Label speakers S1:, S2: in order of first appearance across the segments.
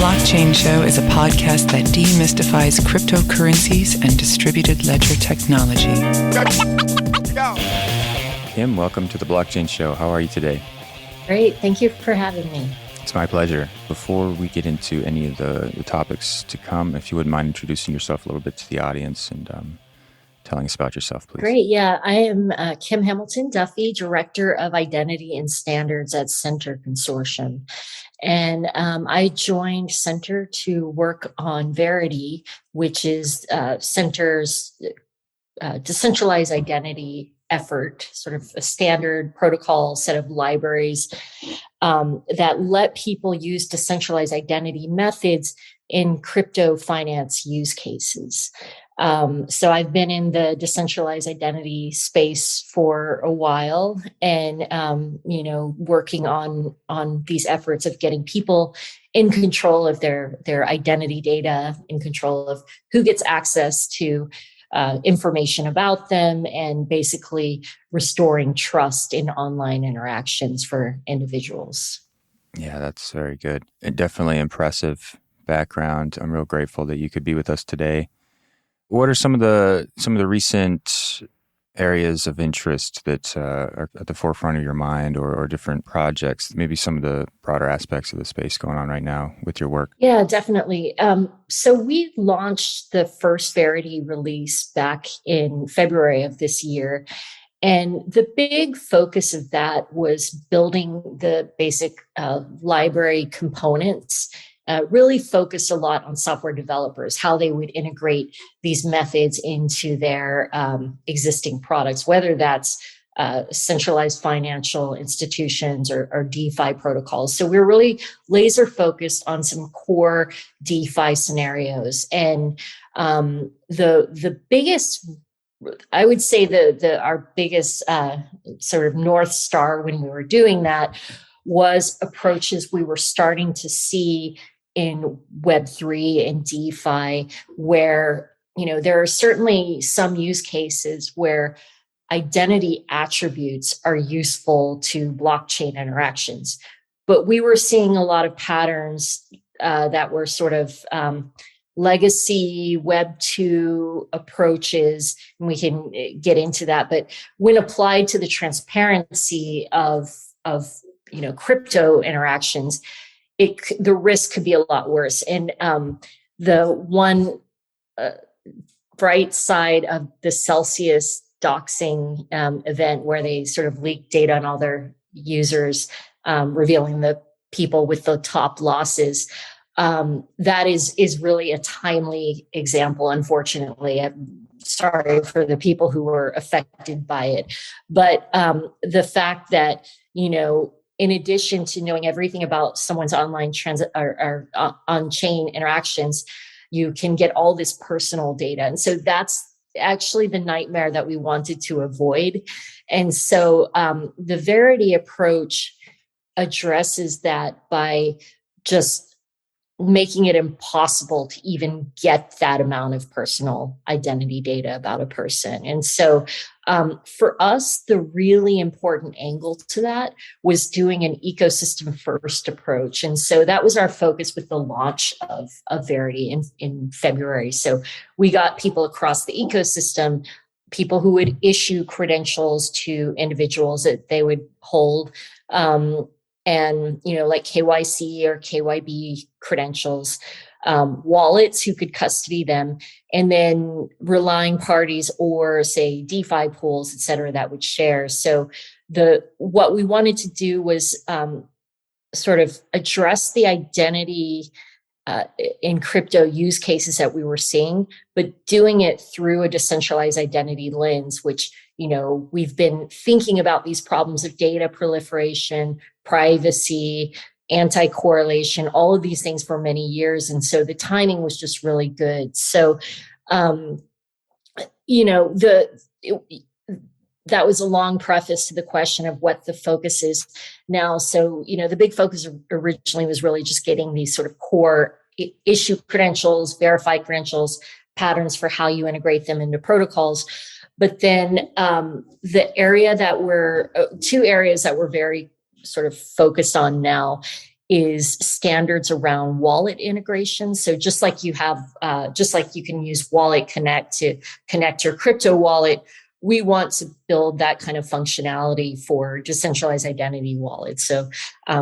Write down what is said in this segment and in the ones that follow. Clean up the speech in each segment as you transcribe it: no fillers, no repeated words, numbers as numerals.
S1: Blockchain Show is a podcast that demystifies cryptocurrencies and distributed ledger technology.
S2: Kim, welcome to the Blockchain Show. How are you today?
S3: Great. Thank you for having me.
S2: It's my pleasure. Before we get into any of the topics to come, if you wouldn't mind introducing yourself a little bit to the audience and telling us about yourself, please.
S3: Great. Yeah, I am Kim Hamilton Duffy, Director of Identity and Standards at Centre Consortium. And I joined Centre to work on Verite, which is Centre's decentralized identity effort, sort of a standard protocol set of libraries that let people use decentralized identity methods in crypto finance use cases. So I've been in the decentralized identity space for a while and, working on these efforts of getting people in control of their identity data, in control of who gets access to information about them, and basically restoring trust in online interactions for individuals.
S2: Yeah, that's very good. And definitely impressive background. I'm real grateful that you could be with us today. What are some of the recent areas of interest that are at the forefront of your mind, or different projects, maybe some of the broader aspects of the space going on right now with your work?
S3: Yeah, definitely. So we launched the first Verite release back in February of this year. And the big focus of that was building the basic library components. Really focused a lot on software developers, how they would integrate these methods into their existing products, whether that's centralized financial institutions or DeFi protocols. So we're really laser focused on some core DeFi scenarios. And the biggest, I would say our biggest sort of North Star when we were doing that was approaches we were starting to see in Web3 and DeFi, where, there are certainly some use cases where identity attributes are useful to blockchain interactions. But we were seeing a lot of patterns that were sort of legacy Web2 approaches, and we can get into that. But when applied to the transparency of crypto interactions, the risk could be a lot worse. And the one bright side of the Celsius doxing event, where they sort of leaked data on all their users, revealing the people with the top losses, that is really a timely example. Unfortunately, I'm sorry for the people who were affected by it, but the fact that in addition to knowing everything about someone's online or on-chain interactions, you can get all this personal data. And so that's actually the nightmare that we wanted to avoid. And so the Verite approach addresses that by just making it impossible to even get that amount of personal identity data about a person. And so for us, the really important angle to that was doing an ecosystem first approach. And so that was our focus with the launch of Verite in February. So we got people across the ecosystem, people who would issue credentials to individuals that they would hold, and like KYC or KYB credentials, wallets who could custody them, and then relying parties or say DeFi pools, et cetera, that would share. So what we wanted to do was sort of address the identity in crypto use cases that we were seeing, but doing it through a decentralized identity lens, which, we've been thinking about these problems of data proliferation, privacy, anti-correlation, all of these things for many years. And so the timing was just really good. So, that was a long preface to the question of what the focus is now. So, the big focus originally was really just getting these sort of core issue credentials, verify credentials, patterns for how you integrate them into protocols. But then two areas that we're very sort of focused on now is standards around wallet integration. So just like you can use Wallet Connect to connect your crypto wallet, we want to build that kind of functionality for decentralized identity wallets. So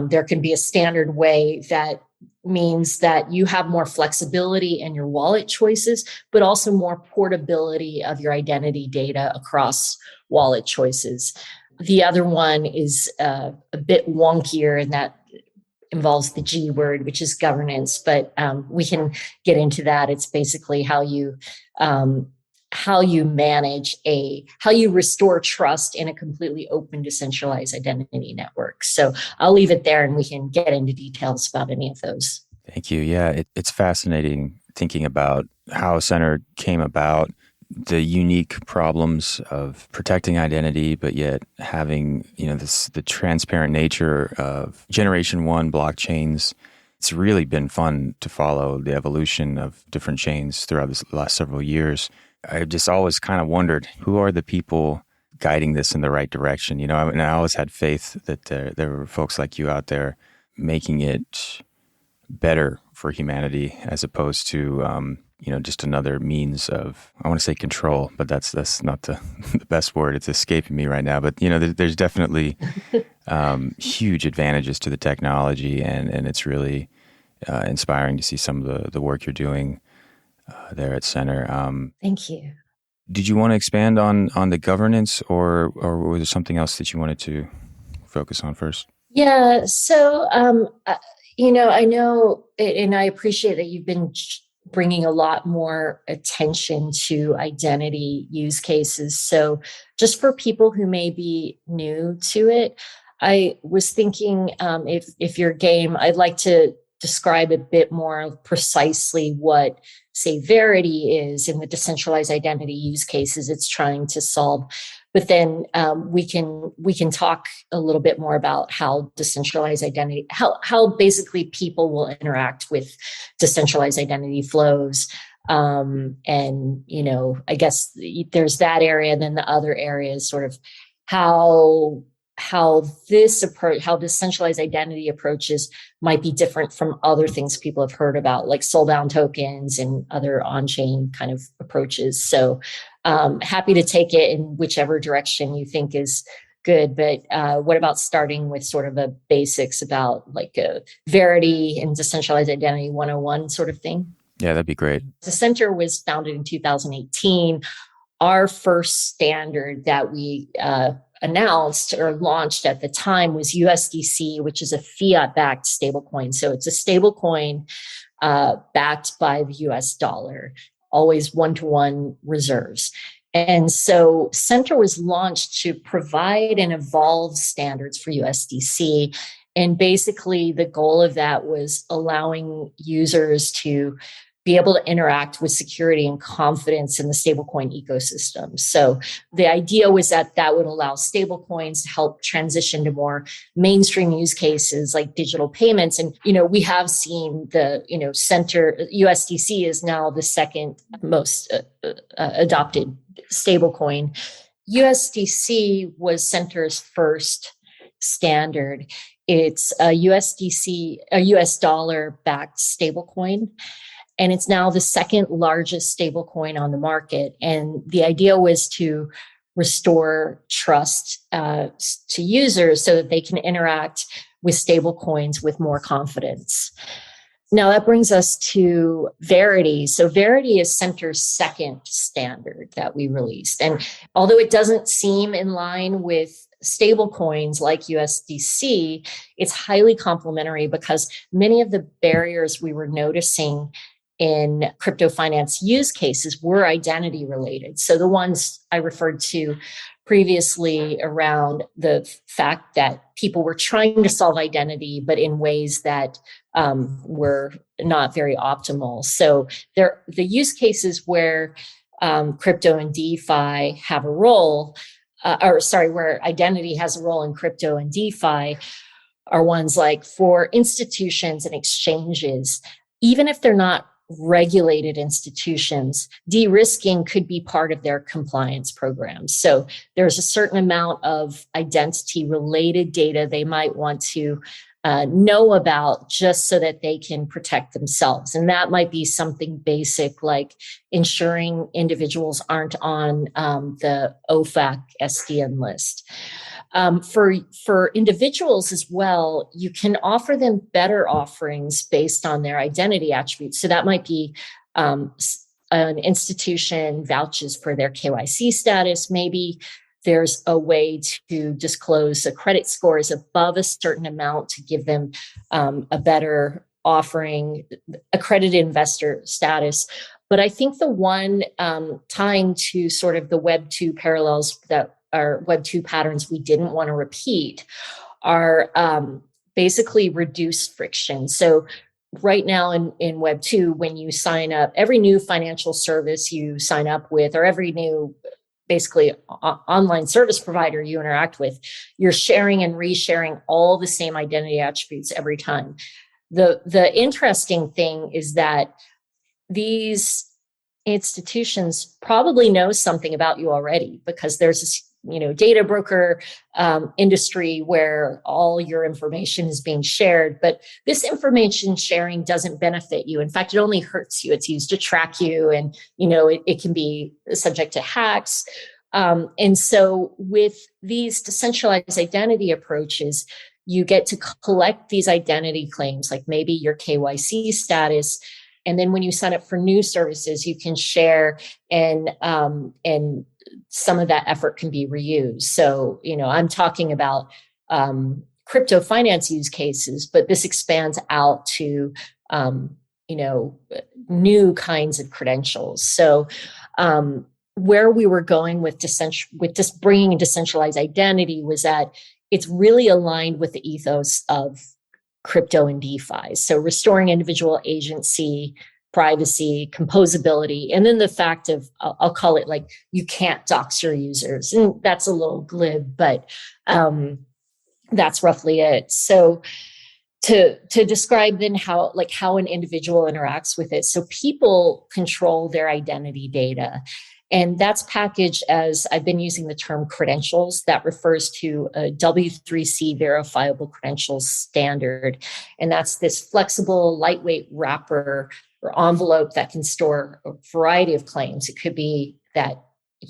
S3: there can be a standard way that means that you have more flexibility in your wallet choices, but also more portability of your identity data across wallet choices. The other one is a bit wonkier, and that involves the G word, which is governance, but we can get into that. It's basically how you restore trust in a completely open, decentralized identity network. So I'll leave it there and we can get into details about any of those.
S2: Thank you. Yeah, it's fascinating thinking about how Centre came about, the unique problems of protecting identity, but yet having, the transparent nature of Generation 1 blockchains. It's really been fun to follow the evolution of different chains throughout this last several years. I just always kind of wondered, who are the people guiding this in the right direction? And I always had faith that there were folks like you out there making it better for humanity, as opposed to, just another means of, I want to say control, but that's not the best word. It's escaping me right now. But, there's definitely huge advantages to the technology, and it's really inspiring to see some of the work you're doing there at Centre.
S3: Thank you.
S2: Did you want to expand on the governance, or was there something else that you wanted to focus on first?
S3: Yeah. So, I know, and I appreciate that you've been bringing a lot more attention to identity use cases. So just for people who may be new to it, I was thinking, if you're game, I'd like to describe a bit more precisely what, say, Verite is in the decentralized identity use cases it's trying to solve. But then we can talk a little bit more about how decentralized identity, how basically people will interact with decentralized identity flows. And, I guess there's that area. And then the other area is sort of how decentralized identity approaches might be different from other things people have heard about, like soul-bound tokens and other on-chain kind of approaches. So happy to take it in whichever direction you think is good. But what about starting with sort of a basics about like a Verite and decentralized identity 101 sort of thing?
S2: Yeah, that'd be great.
S3: The Centre was founded in 2018. Our first standard that we announced or launched at the time was USDC, which is a fiat-backed stablecoin. So it's a stablecoin backed by the US dollar, always one-to-one reserves. And so Centre was launched to provide and evolve standards for USDC. And basically the goal of that was allowing users to be able to interact with security and confidence in the stablecoin ecosystem. So the idea was that would allow stablecoins to help transition to more mainstream use cases like digital payments. And, we have seen the, Centre USDC is now the second most adopted stablecoin. USDC was Centre's first standard. It's a US dollar backed stablecoin. And it's now the second largest stablecoin on the market. And the idea was to restore trust to users so that they can interact with stablecoins with more confidence. Now that brings us to Verite. So Verite is Centre's second standard that we released. And although it doesn't seem in line with stablecoins like USDC, it's highly complementary because many of the barriers we were noticing in crypto finance use cases were identity related. So the ones I referred to previously around the fact that people were trying to solve identity, but in ways that were not very optimal. So the use cases where crypto and DeFi have a role, where identity has a role in crypto and DeFi are ones like for institutions and exchanges, even if they're not regulated institutions, de-risking could be part of their compliance programs. So there's a certain amount of identity related data they might want to know about, just so that they can protect themselves. And that might be something basic like ensuring individuals aren't on the OFAC SDN list. For individuals as well, you can offer them better offerings based on their identity attributes. So that might be an institution vouches for their KYC status. Maybe there's a way to disclose a credit score is above a certain amount to give them a better offering, accredited investor status. But I think the one tying to sort of the Web 2 parallels that are Web 2 patterns we didn't want to repeat are basically reduced friction. So right now in Web 2, when you sign up, every new financial service you sign up with, or every new basically online service provider you interact with, you're sharing and resharing all the same identity attributes every time. The interesting thing is that these institutions probably know something about you already, because there's this data broker industry where all your information is being shared. But this information sharing doesn't benefit you. In fact, it only hurts you. It's used to track you, and it can be subject to hacks. And so with these decentralized identity approaches, you get to collect these identity claims, like maybe your KYC status. And then when you sign up for new services, you can share, and some of that effort can be reused. So, I'm talking about crypto finance use cases, but this expands out to, new kinds of credentials. So, where we were going with just bringing decentralized identity was that it's really aligned with the ethos of crypto and DeFi. So restoring individual agency, privacy, composability, and then the fact of, I'll call it like, you can't dox your users. And that's a little glib, but that's roughly it. So to describe then how an individual interacts with it. So people control their identity data. And that's packaged as, I've been using the term credentials. That refers to a W3C verifiable credentials standard. And that's this flexible, lightweight wrapper or envelope that can store a variety of claims. It could be that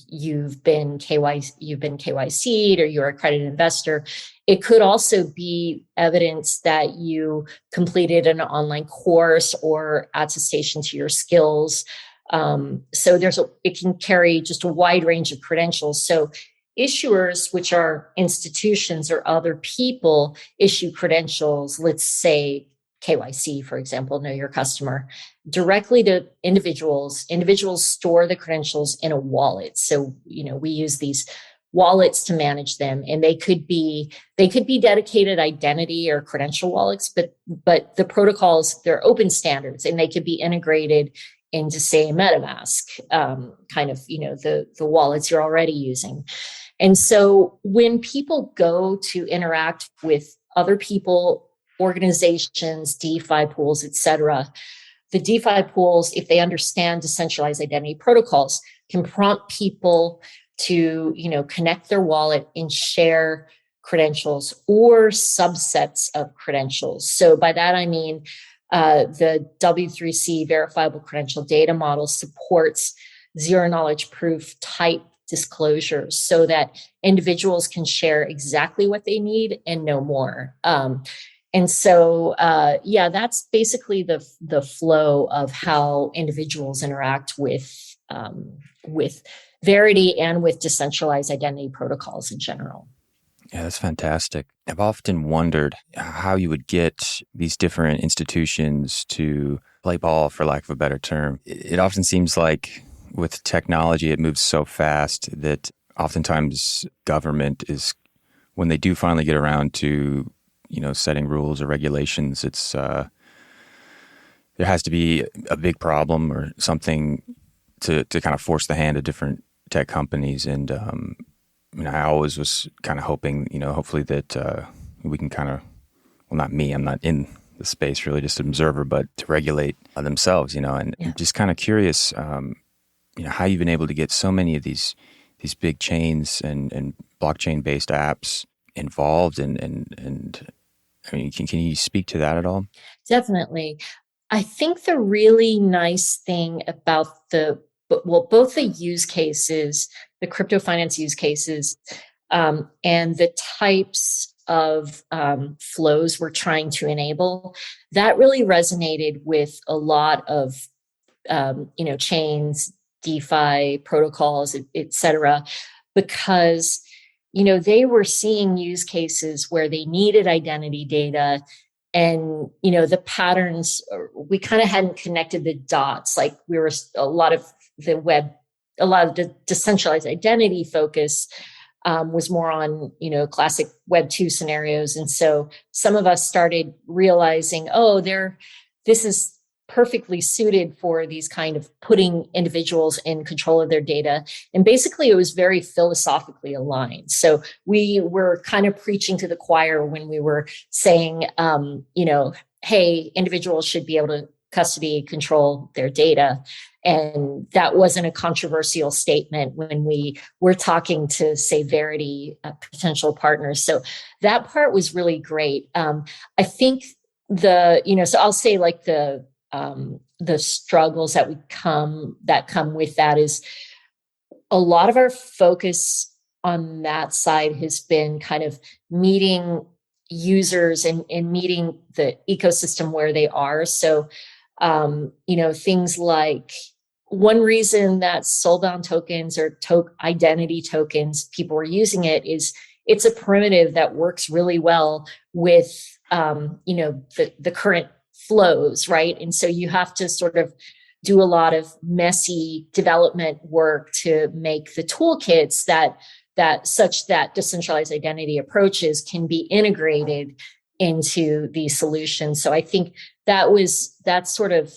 S3: you've been KYC'd, or you're a accredited investor. It could also be evidence that you completed an online course or attestation to your skills. So it can carry just a wide range of credentials. So issuers, which are institutions or other people, issue credentials, let's say KYC, for example, know your customer, directly to individuals. Individuals store the credentials in a wallet. So, we use these wallets to manage them, and they could be dedicated identity or credential wallets, but the protocols, they're open standards, and they could be integrated into, say, MetaMask, the wallets you're already using. And so when people go to interact with other people, organizations, DeFi pools, et cetera, the DeFi pools, if they understand decentralized identity protocols, can prompt people to, connect their wallet and share credentials or subsets of credentials. So by that, I mean, the W3C verifiable credential data model supports zero knowledge proof type disclosures so that individuals can share exactly what they need and no more. And so, that's basically the flow of how individuals interact with Verite and with decentralized identity protocols in general.
S2: Yeah, that's fantastic. I've often wondered how you would get these different institutions to play ball, for lack of a better term. It often seems like with technology, it moves so fast that oftentimes government is, when they do finally get around to, setting rules or regulations, it's there has to be a big problem or something to kind of force the hand of different tech companies. And I always was kind of hoping, hopefully that we can kind of, well, not me, I'm not in the space, really just an observer, but to regulate themselves, and I'm just kind of curious, how you've been able to get so many of these big chains and blockchain-based apps involved and I mean, can you speak to that at all?
S3: Definitely. I think the really nice thing about both the use cases, the crypto finance use cases, and the types of flows we're trying to enable, that really resonated with a lot of chains, DeFi protocols, et cetera, because they were seeing use cases where they needed identity data, and the patterns, we kind of hadn't connected the dots. Like, we were a lot of the decentralized identity focus was more on classic Web 2 scenarios, and so some of us started realizing, this is perfectly suited for these kind of putting individuals in control of their data. And basically, it was very philosophically aligned. So we were kind of preaching to the choir when we were saying, hey, individuals should be able to custody, control their data. And that wasn't a controversial statement when we were talking to, say, Verite potential partners. So that part was really great. I think so I'll say, like, the struggles that come with that is a lot of our focus on that side has been kind of meeting users and meeting the ecosystem where they are. So, things like, one reason that soulbound tokens or identity tokens, people were using it, is it's a primitive that works really well with, the current flows, right? And so you have to sort of do a lot of messy development work to make the toolkits such that decentralized identity approaches can be integrated into these solutions. So I think that's sort of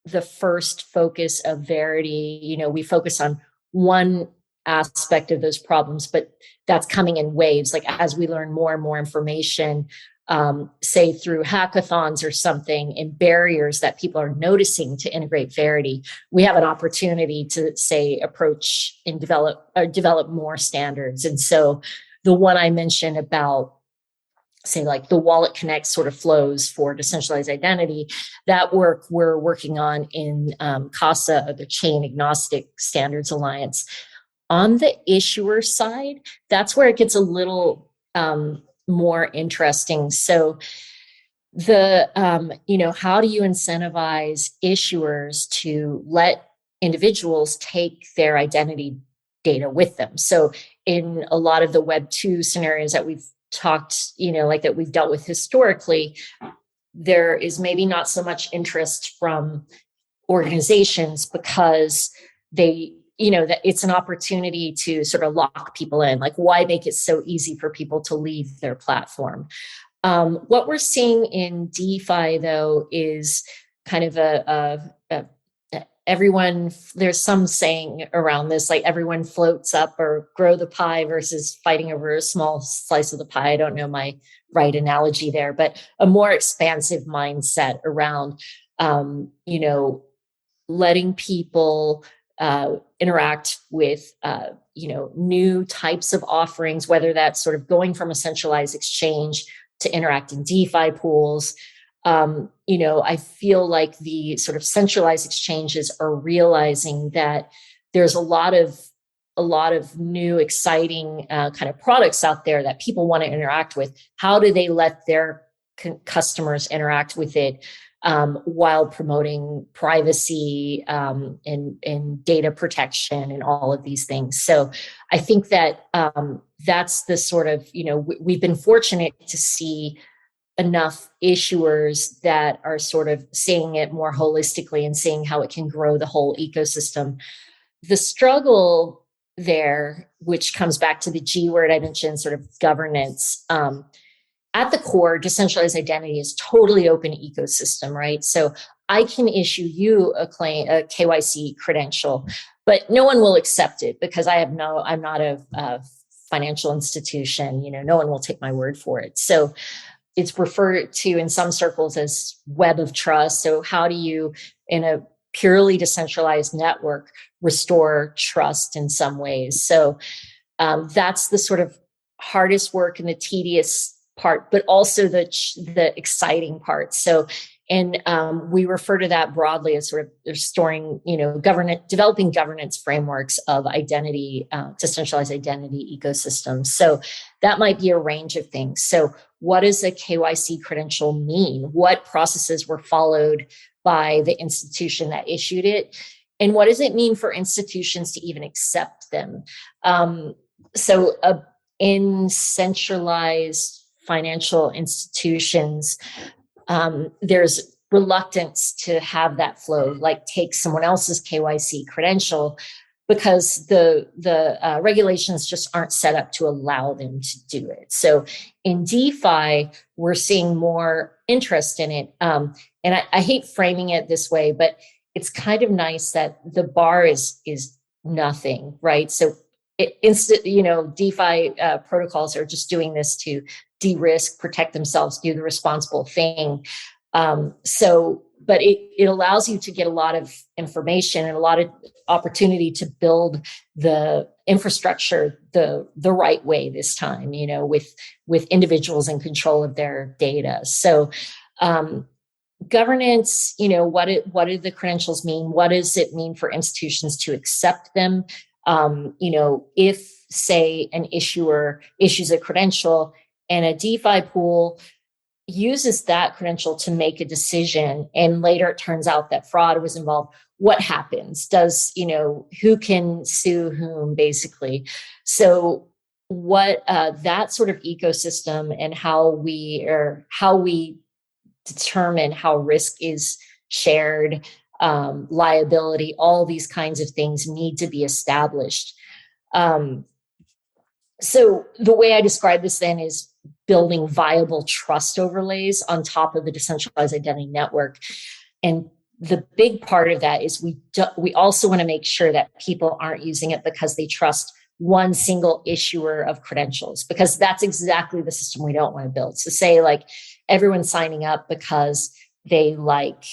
S3: the first focus of Verite. We focus on one aspect of those problems, but that's coming in waves. Like, as we learn more and more information, say through hackathons or something, and barriers that people are noticing to integrate Verite, we have an opportunity to, say, approach and develop more standards. And so the one I mentioned about, say, like the Wallet Connect sort of flows for decentralized identity, that work we're working on in CASA, the Chain Agnostic Standards Alliance. On the issuer side, that's where it gets a little more interesting. So how do you incentivize issuers to let individuals take their identity data with them? So in a lot of the Web 2 scenarios that we've talked, like that we've dealt with historically, there is maybe not so much interest from organizations because that it's an opportunity to sort of lock people in. Like, why make it so easy for people to leave their platform? What we're seeing in DeFi, though, is kind of everyone, there's some saying around this, like, everyone floats up or grow the pie versus fighting over a small slice of the pie. I don't know my right analogy there, but a more expansive mindset around, letting people interact with, new types of offerings, whether that's sort of going from a centralized exchange to interact in DeFi pools. I feel like the sort of centralized exchanges are realizing that there's a lot of new, exciting kind of products out there that people want to interact with. How do they let their customers interact with it while promoting privacy and data protection and all of these things? So I think that that's the sort of, we've been fortunate to see enough issuers that are sort of seeing it more holistically and seeing how it can grow the whole ecosystem. The struggle there, which comes back to the G word I mentioned, sort of governance. At the core, decentralized identity is totally open ecosystem, right? So I can issue you a KYC credential, but no one will accept it because I'm not a financial institution. No one will take my word for it. So it's referred to in some circles as web of trust. So how do you, in a purely decentralized network, restore trust in some ways? So that's the sort of hardest work and the tedious part, but also the exciting part. So, and we refer to that broadly as sort of storing, developing governance frameworks of identity, decentralized identity ecosystems. So that might be a range of things. So what does a KYC credential mean? What processes were followed by the institution that issued it? And what does it mean for institutions to even accept them? In centralized financial institutions, there's reluctance to have that flow, like take someone else's KYC credential, because the regulations just aren't set up to allow them to do it. So in DeFi, we're seeing more interest in it. And I hate framing it this way, but it's kind of nice that the bar is nothing, right? So DeFi protocols are just doing this to de-risk, protect themselves, do the responsible thing. But it allows you to get a lot of information and a lot of opportunity to build the infrastructure the right way this time, with individuals in control of their data. So governance, what do the credentials mean? What does it mean for institutions to accept them? If, say, an issuer issues a credential and a DeFi pool uses that credential to make a decision, and later it turns out that fraud was involved, what happens? Who can sue whom, basically? So what that sort of ecosystem and how we determine how risk is shared, liability, all these kinds of things need to be established. So the way I describe this then is building viable trust overlays on top of the decentralized identity network. And the big part of that is we also want to make sure that people aren't using it because they trust one single issuer of credentials, because that's exactly the system we don't want to build. So say like everyone's signing up because they like,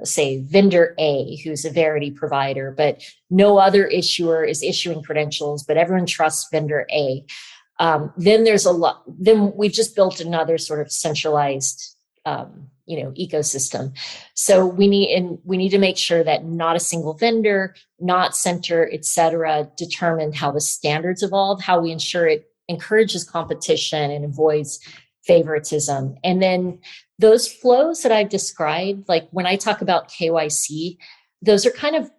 S3: say, vendor A, who's a Verite provider, but no other issuer is issuing credentials, but everyone trusts vendor A. Then we've just built another sort of centralized, ecosystem. So we need to make sure that not a single vendor, not Centre, et cetera, determined how the standards evolve, how we ensure it encourages competition and avoids favoritism. And then those flows that I've described, like when I talk about KYC, those are kind of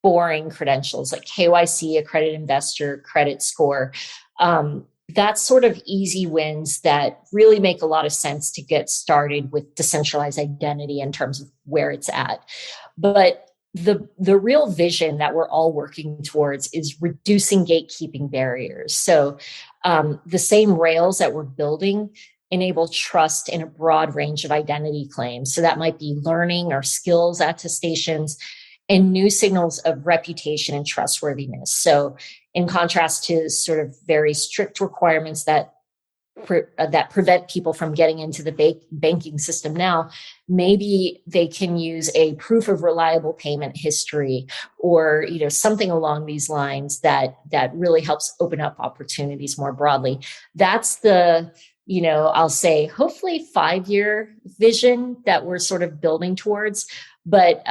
S3: boring credentials, like KYC, accredited investor, credit score. That's sort of easy wins that really make a lot of sense to get started with decentralized identity in terms of where it's at. But the real vision that we're all working towards is reducing gatekeeping barriers. So the same rails that we're building enable trust in a broad range of identity claims. So that might be learning or skills attestations and new signals of reputation and trustworthiness. So in contrast to sort of very strict requirements that prevent people from getting into the banking system now, maybe they can use a proof of reliable payment history or something along these lines that really helps open up opportunities more broadly. That's the I'll say hopefully 5-year vision that we're sort of building towards. But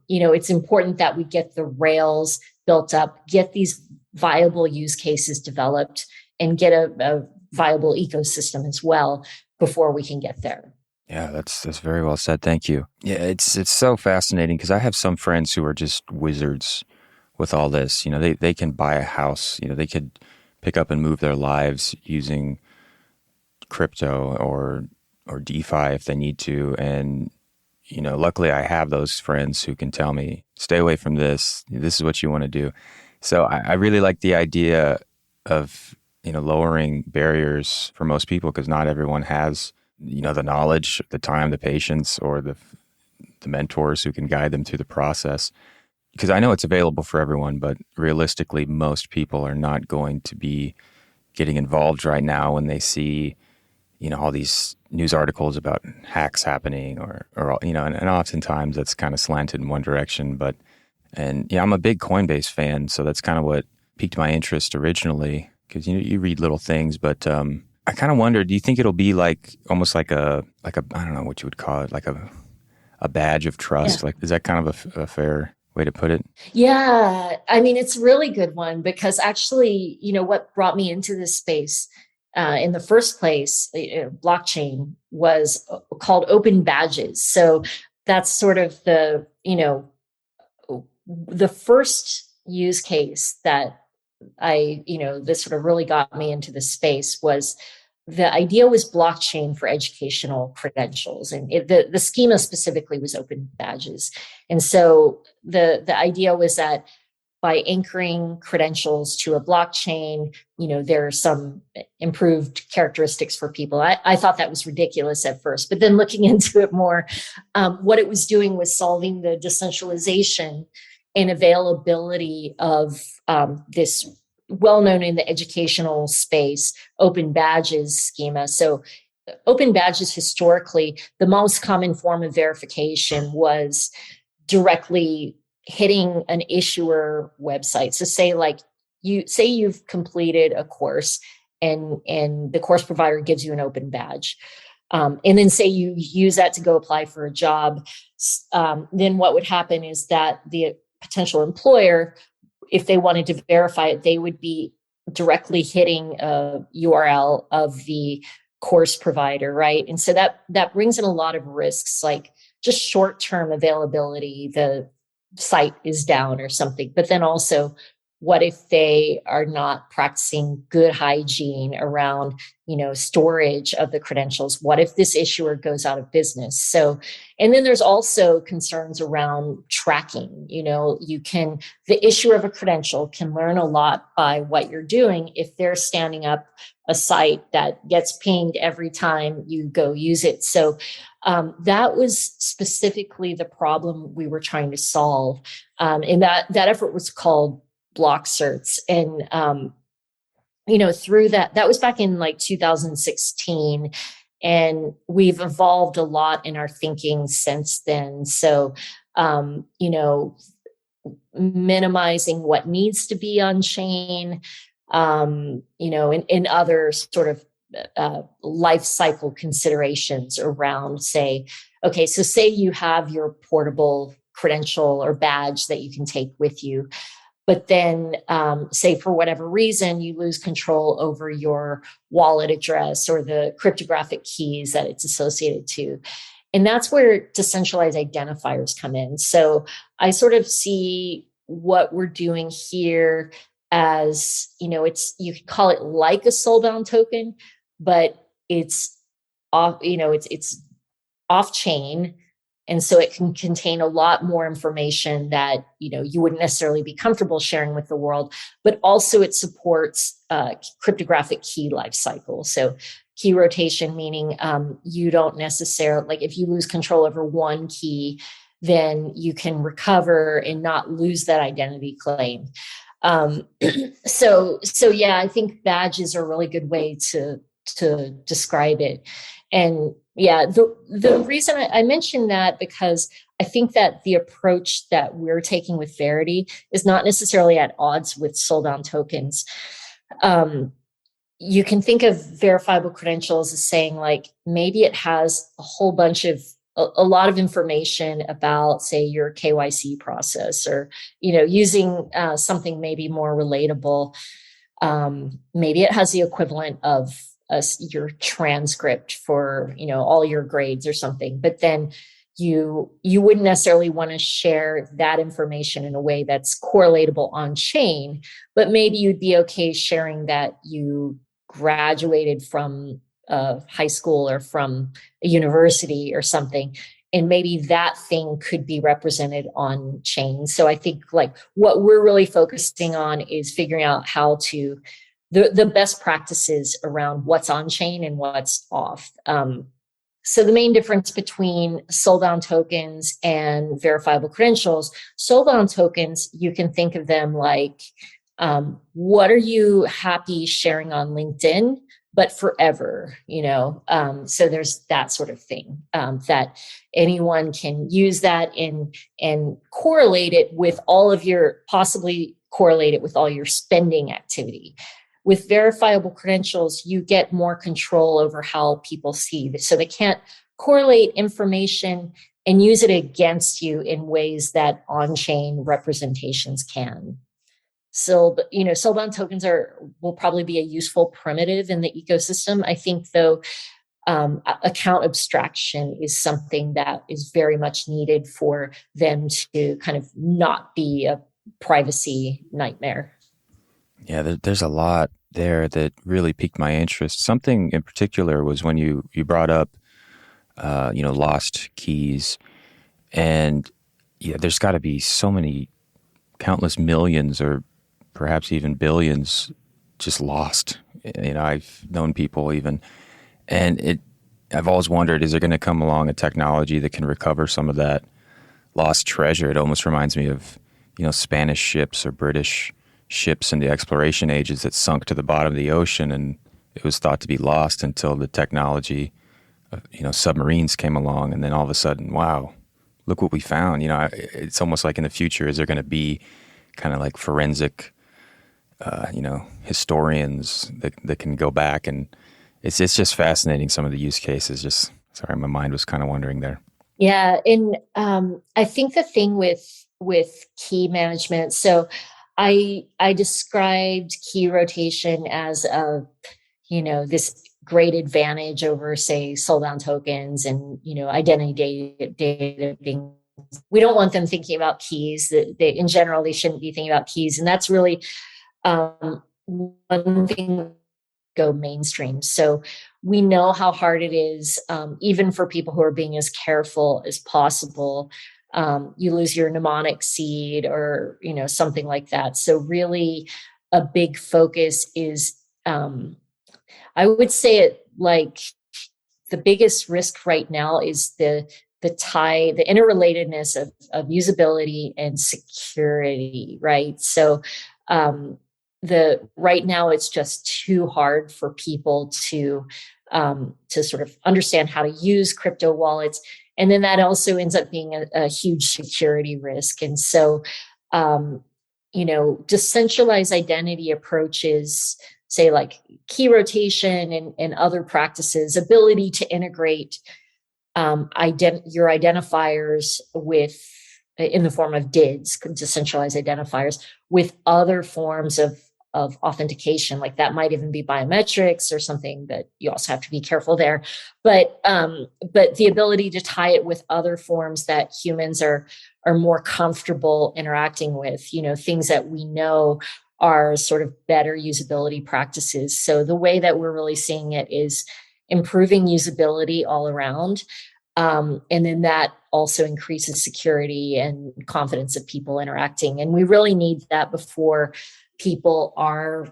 S3: it's important that we get the rails built up, get these viable use cases developed, and get a viable ecosystem as well before we can get there.
S2: Yeah, that's very well said. Thank you. Yeah, it's so fascinating because I have some friends who are just wizards with all this. They can buy a house. They could pick up and move their lives using crypto or DeFi if they need to. And luckily I have those friends who can tell me, stay away from this. This is what you want to do. So I really like the idea of, lowering barriers for most people, because not everyone has, the knowledge, the time, the patience, or the mentors who can guide them through the process. Because I know it's available for everyone, but realistically, most people are not going to be getting involved right now when they see, all these news articles about hacks happening or and oftentimes that's kind of slanted in one direction. I'm a big Coinbase fan, so that's kind of what piqued my interest originally, because, you read little things, but I kind of wonder, do you think it'll be like almost like a I don't know what you would call it, like a badge of trust?
S3: Yeah.
S2: Like, is that kind of a fair way to put it?
S3: Yeah, I mean, it's a really good one because actually, what brought me into this space in the first place, blockchain was called open badges. So that's sort of the first use case that this sort of really got me into the space was the idea was blockchain for educational credentials, and the schema specifically was open badges. And so the idea was that by anchoring credentials to a blockchain, there are some improved characteristics for people. I thought that was ridiculous at first, but then looking into it more, what it was doing was solving the decentralization and availability of this well-known in the educational space open badges schema. So open badges, historically, the most common form of verification was directly hitting an issuer website. So say you've completed a course and the course provider gives you an open badge. And then say you use that to go apply for a job. Then what would happen is that the potential employer, if they wanted to verify it, they would be directly hitting a URL of the course provider, right? And so that brings in a lot of risks, like just short-term availability, the site is down or something. But then also, what if they are not practicing good hygiene around, storage of the credentials? What if this issuer goes out of business? So, and then there's also concerns around tracking. The issuer of a credential can learn a lot by what you're doing if they're standing up a site that gets pinged every time you go use it. So that was specifically the problem we were trying to solve. And that effort was called block certs. And, through that was back in like 2016. And we've evolved a lot in our thinking since then. So, minimizing what needs to be on chain, in other sort of life cycle considerations around, say you have your portable credential or badge that you can take with you, but then say for whatever reason you lose control over your wallet address or the cryptographic keys that it's associated to. And that's where decentralized identifiers come in. So I sort of see what we're doing here as, you could call it like a soulbound token, but it's off, it's off chain. And so it can contain a lot more information that, you wouldn't necessarily be comfortable sharing with the world, but also it supports cryptographic key life cycle. So key rotation, meaning you don't necessarily, like if you lose control over one key, then you can recover and not lose that identity claim. So yeah, I think badges are a really good way to describe it. And yeah, the reason I mentioned that, because I think that the approach that we're taking with Verite is not necessarily at odds with soulbound tokens. You can think of verifiable credentials as saying, like, maybe it has a whole bunch of a lot of information about, say, your KYC process, or using something maybe more relatable. Maybe it has the equivalent of your transcript for all your grades or something, but then you wouldn't necessarily want to share that information in a way that's correlatable on chain, but maybe you'd be okay sharing that you graduated from high school or from a university or something, and maybe that thing could be represented on chain. So I think like what we're really focusing on is figuring out how to the best practices around what's on chain and what's off. So the main difference between soulbound tokens and verifiable credentials, soulbound tokens, you can think of them like, what are you happy sharing on LinkedIn, but forever, so there's that sort of thing, that anyone can use that and possibly correlate it with all your spending activity. with verifiable credentials, you get more control over how people see. So they can't correlate information and use it against you in ways that on-chain representations can. So, sold-on tokens will probably be a useful primitive in the ecosystem. I think, though, account abstraction is something that is very much needed for them to kind of not be a privacy nightmare.
S2: Yeah, there's a lot there that really piqued my interest. Something in particular was when you brought up, lost keys, and yeah, there's got to be so many, countless millions or perhaps even billions just lost. I've known people even, and I've always wondered, is there going to come along a technology that can recover some of that lost treasure? It almost reminds me of, Spanish ships or British ships in the exploration ages that sunk to the bottom of the ocean, and it was thought to be lost until the technology of, submarines came along, and then all of a sudden, wow, look what we found. It's almost like in the future, is there going to be kind of like forensic, historians that can go back, and it's just fascinating, some of the use cases. Just sorry, my mind was kind of wandering there.
S3: Yeah, and I think the thing with key management. So I described key rotation as this great advantage over, say, sold-on tokens and identity data being. We don't want them thinking about keys. In general, they shouldn't be thinking about keys, and that's really one thing. Go mainstream. So we know how hard it is, even for people who are being as careful as possible. You lose your mnemonic seed or something like that. So really, a big focus is, I would say it like the biggest risk right now is the interrelatedness of usability and security, right? So right now it's just too hard for people to sort of understand how to use crypto wallets, and then that also ends up being a huge security risk. And so, decentralized identity approaches, say like key rotation and other practices, ability to integrate your identifiers in the form of DIDs, decentralized identifiers, with other forms of authentication. Like that might even be biometrics or something that you also have to be careful there. But the ability to tie it with other forms that humans are more comfortable interacting with, things that we know are sort of better usability practices. So the way that we're really seeing it is improving usability all around. And then that also increases security and confidence of people interacting. And we really need that before people are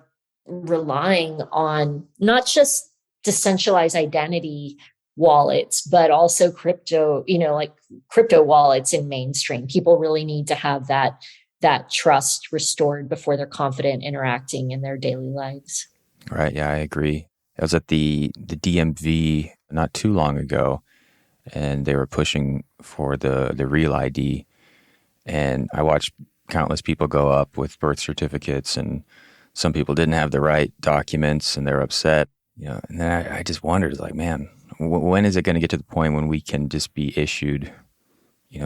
S3: relying on not just decentralized identity wallets, but also crypto, like crypto wallets in mainstream. People really need to have that trust restored before they're confident interacting in their daily lives.
S2: Right. Yeah, I agree. I was at the DMV not too long ago, and they were pushing for the Real ID. And I watched countless people go up with birth certificates, and some people didn't have the right documents and they're upset. And then I just wondered, like, man, when is it going to get to the point when we can just be issued,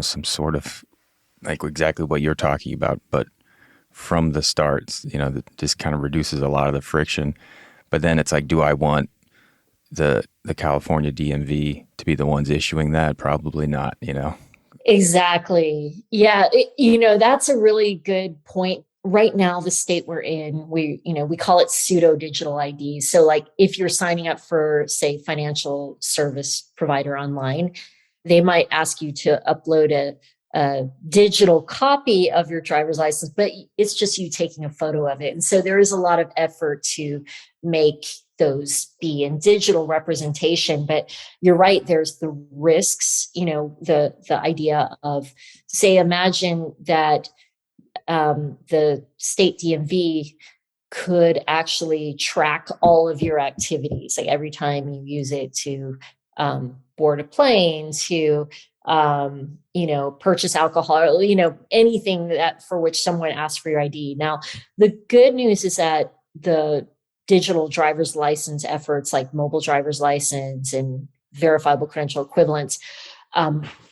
S2: some sort of like exactly what you're talking about, but from the start, that just kind of reduces a lot of the friction. But then it's like, do I want the California DMV to be the ones issuing that? Probably not,
S3: Exactly. Yeah. That's a really good point. Right now, the state we're in, we call it pseudo digital ID. So like if you're signing up for, say, financial service provider online, they might ask you to upload a digital copy of your driver's license, but it's just you taking a photo of it. And so there is a lot of effort to make those be in digital representation. But you're right, there's the risks, the idea of, say, imagine that the state DMV could actually track all of your activities, like every time you use it to board a plane, to purchase alcohol, anything that for which someone asks for your ID. Now, the good news is that the digital driver's license efforts like mobile driver's license and verifiable credential equivalents,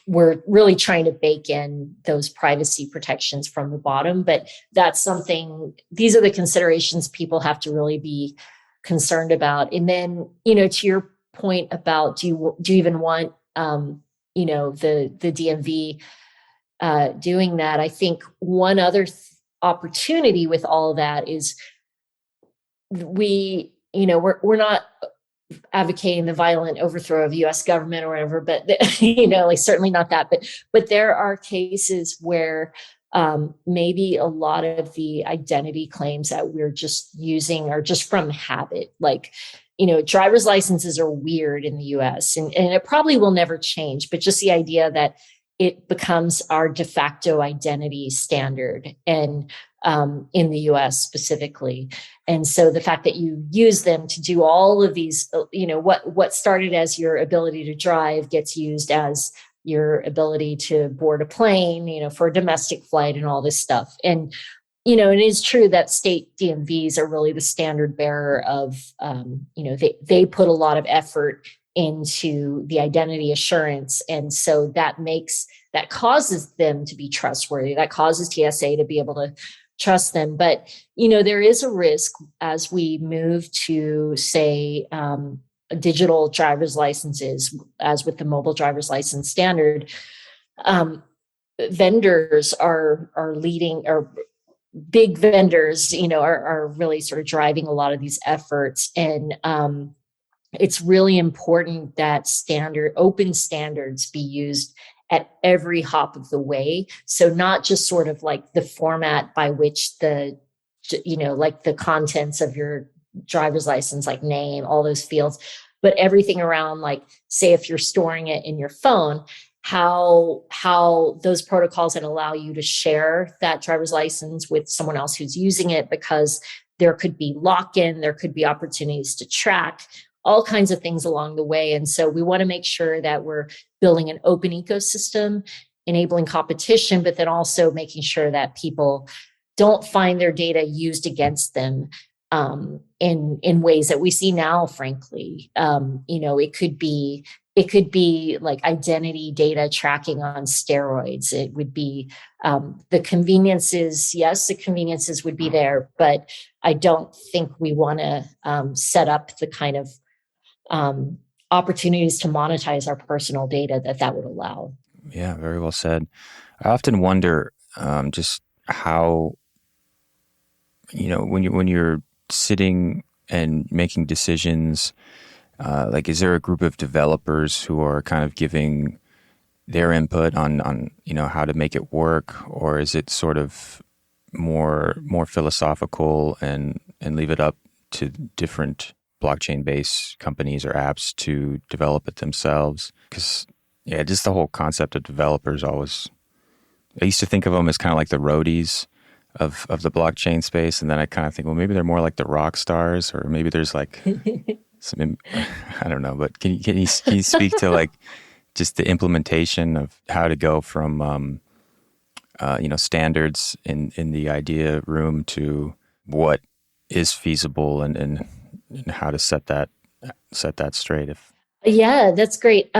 S3: we're really trying to bake in those privacy protections from the bottom. But that's something, these are the considerations people have to really be concerned about. And then, to your point about, do you even want, the DMV doing that? I think one other opportunity with all of that is we're not advocating the violent overthrow of the U.S. government or whatever, but like certainly not that. But there are cases where maybe a lot of the identity claims that we're just using are just from habit. Like, driver's licenses are weird in the U.S. and it probably will never change. But just the idea that it becomes our de facto identity standard, and in the US specifically. And so the fact that you use them to do all of these, what started as your ability to drive gets used as your ability to board a plane, for a domestic flight and all this stuff. And, it is true that state DMVs are really the standard bearer of, they put a lot of effort into the identity assurance. And so that causes them to be trustworthy. That causes TSA to be able to trust them. But, there is a risk as we move to, say, digital driver's licenses, as with the mobile driver's license standard, vendors are leading, or big vendors, are really sort of driving a lot of these efforts. And it's really important that open standards be used at every hop of the way. So not just sort of like the format by which like the contents of your driver's license, like name, all those fields, but everything around, like, say, if you're storing it in your phone, how those protocols that allow you to share that driver's license with someone else who's using it, because there could be lock-in, there could be opportunities to track, all kinds of things along the way. And so we want to make sure that we're building an open ecosystem, enabling competition, but then also making sure that people don't find their data used against them in ways that we see now, frankly. It could be like identity data tracking on steroids. It would be the conveniences. Yes, the conveniences would be there, but I don't think we want to set up the kind of opportunities to monetize our personal data that would allow.
S2: Yeah, very well said. I often wonder just how, when you're sitting and making decisions, like, is there a group of developers who are kind of giving their input on how to make it work, or is it sort of more philosophical and leave it up to different blockchain-based companies or apps to develop it themselves? Because, just the whole concept of developers I used to think of them as kind of like the roadies of the blockchain space. And then I kind of think, well, maybe they're more like the rock stars, or maybe there's like some, I don't know, but can you speak to like just the implementation of how to go from, standards in the idea room to what is feasible and how to set that straight?
S3: Yeah, that's great.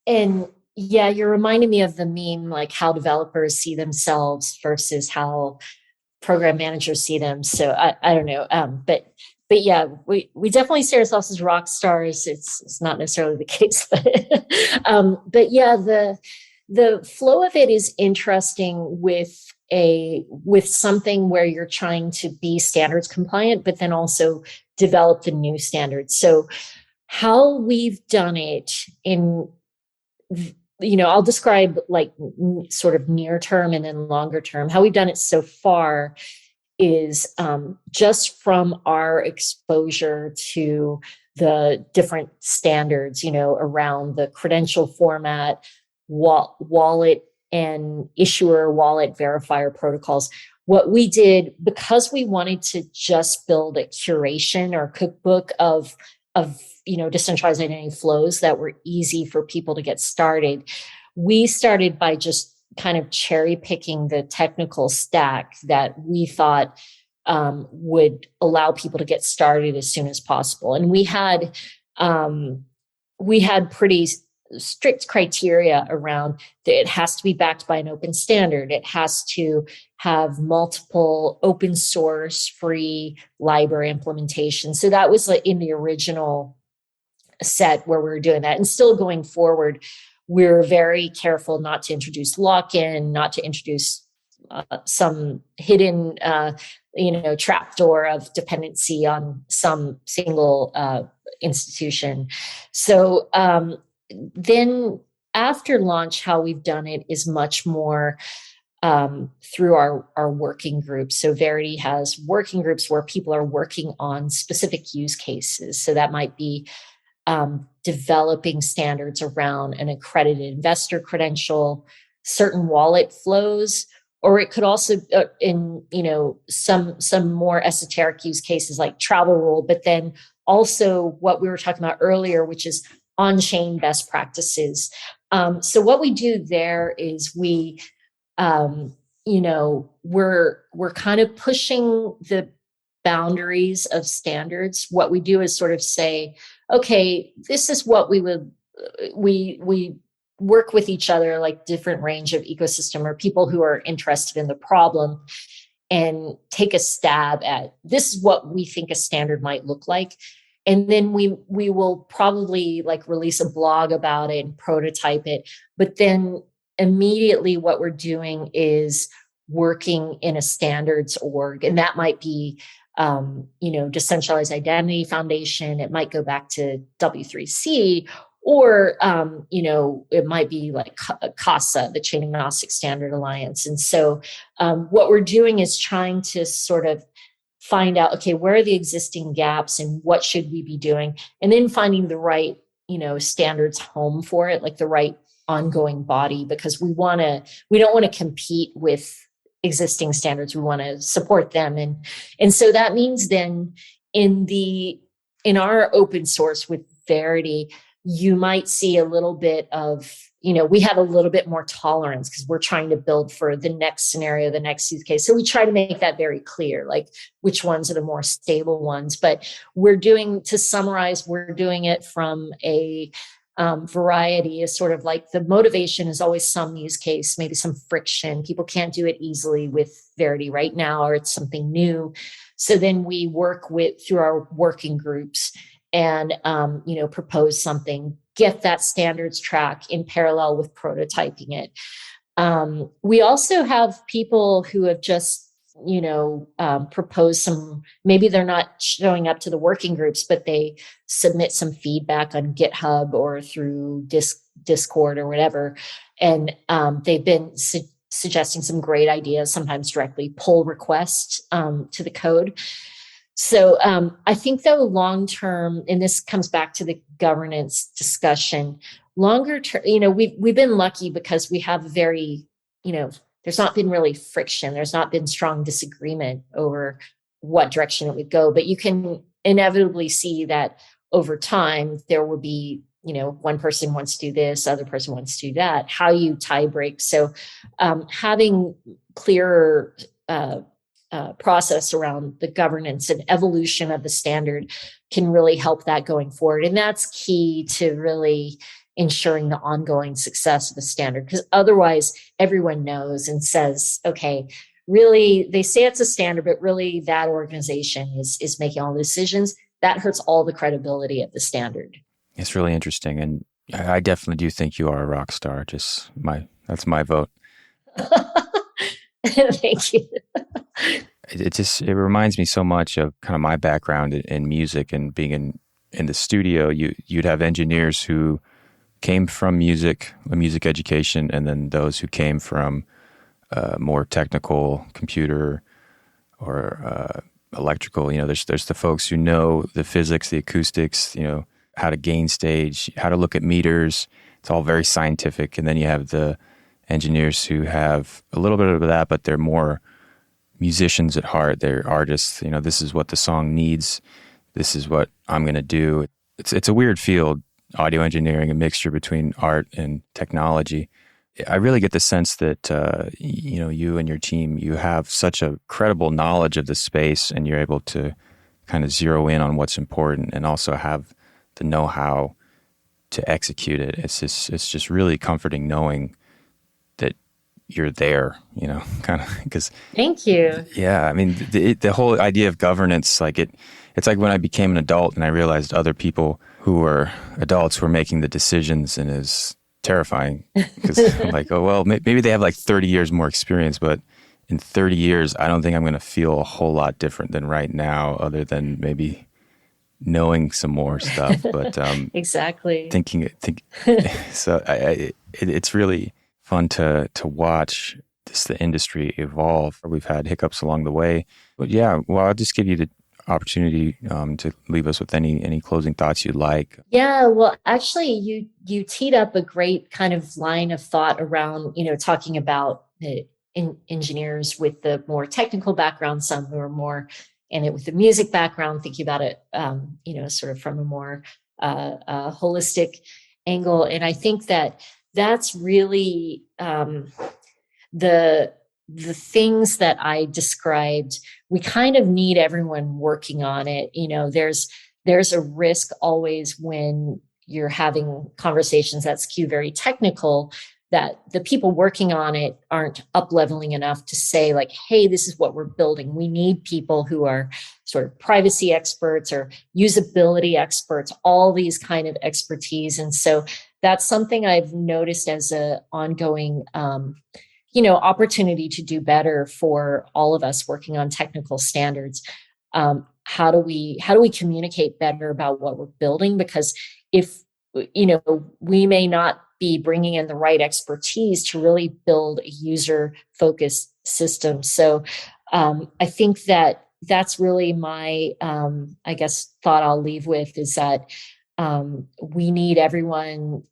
S3: And yeah, you're reminding me of the meme, like how developers see themselves versus how program managers see them. So I don't know. But yeah, we definitely see ourselves as rock stars. It's not necessarily the case, but yeah, the flow of it is interesting with something where you're trying to be standards compliant, but then also develop the new standards. So how we've done it I'll describe like sort of near term and then longer term. How we've done it so far is just from our exposure to the different standards, around the credential format, wallet and issuer wallet verifier protocols. What we did, because we wanted to just build a curation or cookbook of decentralized identity flows that were easy for people to get started, we started by just kind of cherry picking the technical stack that we thought would allow people to get started as soon as possible. And we had pretty strict criteria around that. It has to be backed by an open standard. It has to have multiple open source free library implementations. So that was like in the original set where we were doing that. And still going forward, we're very careful not to introduce lock-in, not to introduce some hidden, trapdoor of dependency on some single institution. So then after launch, how we've done it is much more through our working groups. So Verite has working groups where people are working on specific use cases. So that might be developing standards around an accredited investor credential, certain wallet flows, or it could also in some more esoteric use cases like travel rule, but then also what we were talking about earlier, which is on-chain best practices. So what we do there is we're kind of pushing the boundaries of standards. What we do is sort of say, okay, this is what we work with each other, like different range of ecosystem or people who are interested in the problem, and take a stab at this is what we think a standard might look like. And then we will probably like release a blog about it and prototype it. But then immediately what we're doing is working in a standards org. And that might be, Decentralized Identity Foundation. It might go back to W3C, or, it might be like CASA, the Chain Agnostic Standard Alliance. And so what we're doing is trying to sort of find out, okay, where are the existing gaps and what should we be doing? And then finding the right, standards home for it, like the right ongoing body, because we don't want to compete with existing standards. We want to support them. And so that means then in our open source with Verite, you might see a little bit of, we have a little bit more tolerance because we're trying to build for the next scenario, the next use case. So we try to make that very clear, like which ones are the more stable ones. But to summarize, we're doing it from a variety. Is sort of like the motivation is always some use case, maybe some friction. People can't do it easily with Verite right now, or it's something new. So then we work through our working groups and, propose something, get that standards track in parallel with prototyping it. We also have people who have just, proposed some, maybe they're not showing up to the working groups, but they submit some feedback on GitHub or through Discord or whatever. And they've been suggesting some great ideas, sometimes directly pull requests to the code. So I think though long term, and this comes back to the governance discussion, longer term, we've been lucky because we have very, there's not been really friction. There's not been strong disagreement over what direction it would go, but you can inevitably see that over time there will be, one person wants to do this, other person wants to do that, how you tie break. So having clearer process around the governance and evolution of the standard can really help that going forward. And that's key to really ensuring the ongoing success of the standard, because otherwise everyone knows and says, okay, really, they say it's a standard, but really that organization is making all the decisions. That hurts all the credibility of the standard.
S2: It's really interesting. And I definitely do think you are a rock star. That's my vote.
S3: Thank you.
S2: It reminds me so much of kind of my background in music and being in the studio. You'd have engineers who came from a music education, and then those who came from more technical computer or electrical. There's the folks who know the physics, the acoustics, how to gain stage, how to look at meters. It's all very scientific. And then you have the engineers who have a little bit of that, but they're more musicians at heart. They're artists. This is what the song needs. This is what I'm going to do. It's a weird field, audio engineering, a mixture between art and technology. I really get the sense that, you and your team, you have such a credible knowledge of the space, and you're able to kind of zero in on what's important and also have the know-how to execute it. It's just really comforting knowing that you're there, kind of, because
S3: Thank you.
S2: yeah, I mean, the whole idea of governance, like it's like when I became an adult and I realized other people who were adults were making the decisions, and is terrifying because I'm like, oh, well, maybe they have like 30 years more experience, but in 30 years, I don't think I'm going to feel a whole lot different than right now, other than maybe knowing some more stuff. But
S3: Exactly.
S2: So it's really fun to watch the industry evolve. We've had hiccups along the way, but yeah, well, I'll just give you the opportunity to leave us with any closing thoughts you'd like.
S3: Yeah, well, actually, you teed up a great kind of line of thought around, talking about the engineers with the more technical background, some who are more in it with the music background, thinking about it, sort of from a more holistic angle. And I think that that's really the things that I described. We kind of need everyone working on it. There's a risk always when you're having conversations that skew very technical, that the people working on it aren't up-leveling enough to say, like, hey, this is what we're building. We need people who are sort of privacy experts or usability experts, all these kind of expertise. And so that's something I've noticed as an ongoing opportunity to do better for all of us working on technical standards. How do we communicate better about what we're building? Because if we may not be bringing in the right expertise to really build a user-focused system. So I think that's really my, thought I'll leave with, is that we need everyone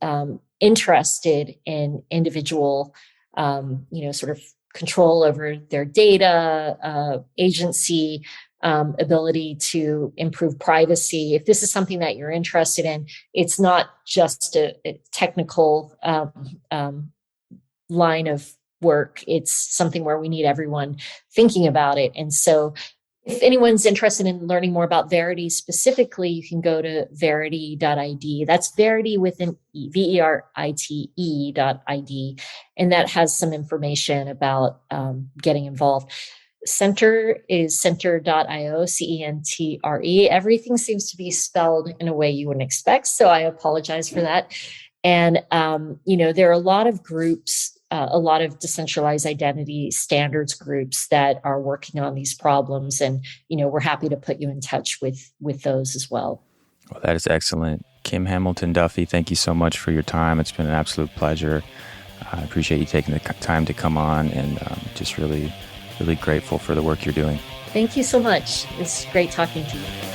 S3: interested in individual, sort of control over their data, agency, ability to improve privacy. If this is something that you're interested in, it's not just a technical line of work. It's something where we need everyone thinking about it. And so if anyone's interested in learning more about Verite specifically, you can go to verite.id. That's Verite with an E, Verite.id. And that has some information about getting involved. Centre is centre.io, CENTRE. Everything seems to be spelled in a way you wouldn't expect, so I apologize for that. And, there are a lot of groups, a lot of decentralized identity standards groups that are working on these problems. And, we're happy to put you in touch with those as well.
S2: Well, that is excellent. Kim Hamilton Duffy, thank you so much for your time. It's been an absolute pleasure. I appreciate you taking the time to come on, and just really grateful for the work you're doing.
S3: Thank you so much. It's great talking to you.